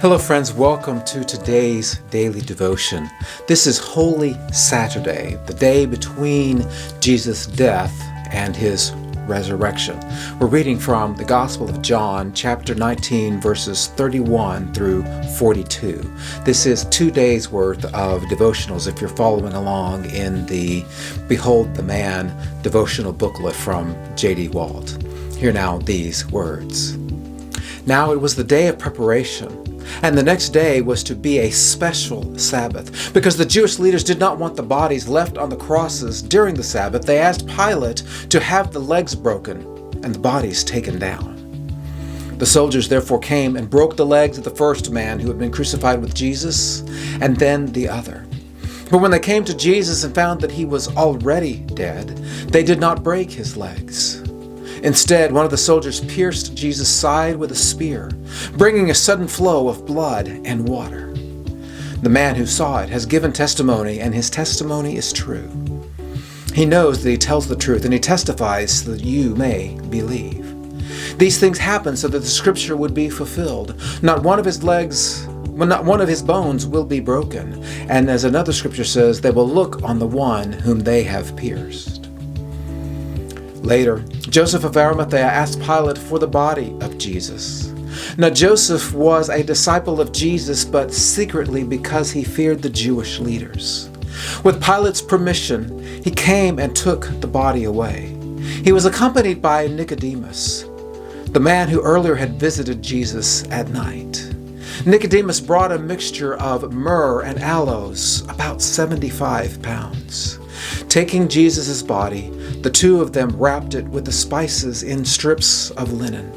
Hello friends, welcome to today's daily devotion. This is Holy Saturday, the day between Jesus' death and his resurrection. We're reading from the Gospel of John, chapter 19, verses 31 through 42. This is 2 days worth of devotionals if you're following along in the Behold the Man devotional booklet from J.D. Walt. Hear now these words. Now it was the day of preparation, and the next day was to be a special Sabbath. Because the Jewish leaders did not want the bodies left on the crosses during the Sabbath, they asked Pilate to have the legs broken and the bodies taken down. The soldiers therefore came and broke the legs of the first man who had been crucified with Jesus, and then the other. But when they came to Jesus and found that he was already dead, they did not break his legs. Instead, one of the soldiers pierced Jesus' side with a spear, bringing a sudden flow of blood and water. The man who saw it has given testimony, and his testimony is true. He knows that he tells the truth, and he testifies so that you may believe. These things happened so that the scripture would be fulfilled. Not one of his bones will be broken. And as another scripture says, they will look on the one whom they have pierced. Later, Joseph of Arimathea asked Pilate for the body of Jesus. Now Joseph was a disciple of Jesus, but secretly because he feared the Jewish leaders. With Pilate's permission, he came and took the body away. He was accompanied by Nicodemus, the man who earlier had visited Jesus at night. Nicodemus brought a mixture of myrrh and aloes, about 75 pounds. Taking Jesus' body, the two of them wrapped it with the spices in strips of linen.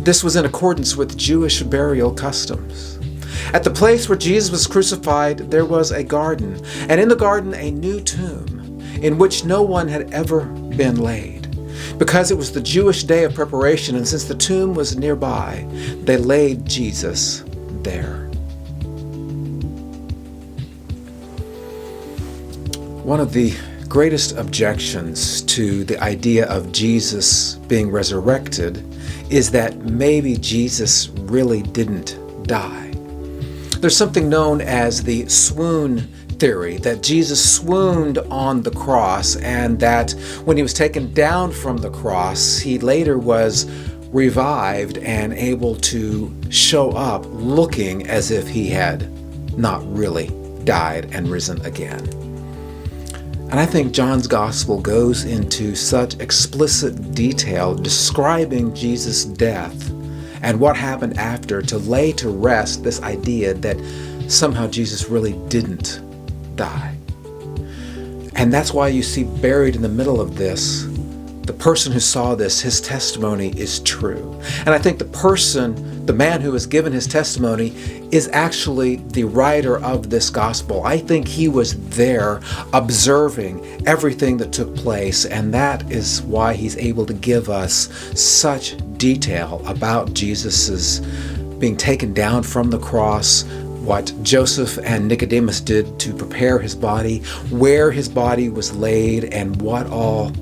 This was in accordance with Jewish burial customs. At the place where Jesus was crucified, there was a garden, and in the garden a new tomb, in which no one had ever been laid. Because it was the Jewish day of preparation, and since the tomb was nearby, they laid Jesus there. One of the greatest objections to the idea of Jesus being resurrected is that maybe Jesus really didn't die. There's something known as the swoon theory, that Jesus swooned on the cross, and that when he was taken down from the cross, he later was revived and able to show up looking as if he had not really died and risen again. And I think John's gospel goes into such explicit detail describing Jesus' death and what happened after to lay to rest this idea that somehow Jesus really didn't die. And that's why you see buried in the middle of this, the person who saw this, his testimony is true. And I think the man who has given his testimony is actually the writer of this gospel. I think he was there observing everything that took place, and that is why he's able to give us such detail about Jesus's being taken down from the cross, what Joseph and Nicodemus did to prepare his body, where his body was laid, and what all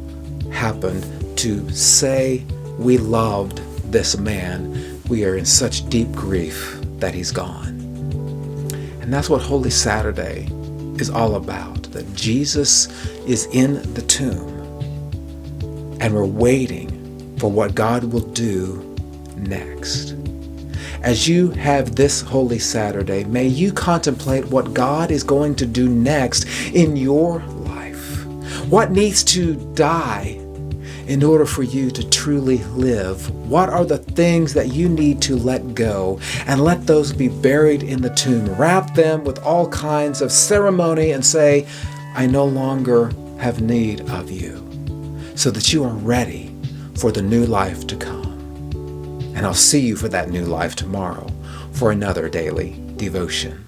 happened to say we loved this man. We are in such deep grief that he's gone. And that's what Holy Saturday is all about, that Jesus is in the tomb and we're waiting for what God will do next. As you have this Holy Saturday, may you contemplate what God is going to do next in your life. What needs to die in order for you to truly live? What are the things that you need to let go, and let those be buried in the tomb? Wrap them with all kinds of ceremony and say, I no longer have need of you, so that you are ready for the new life to come. And I'll see you for that new life tomorrow for another daily devotion.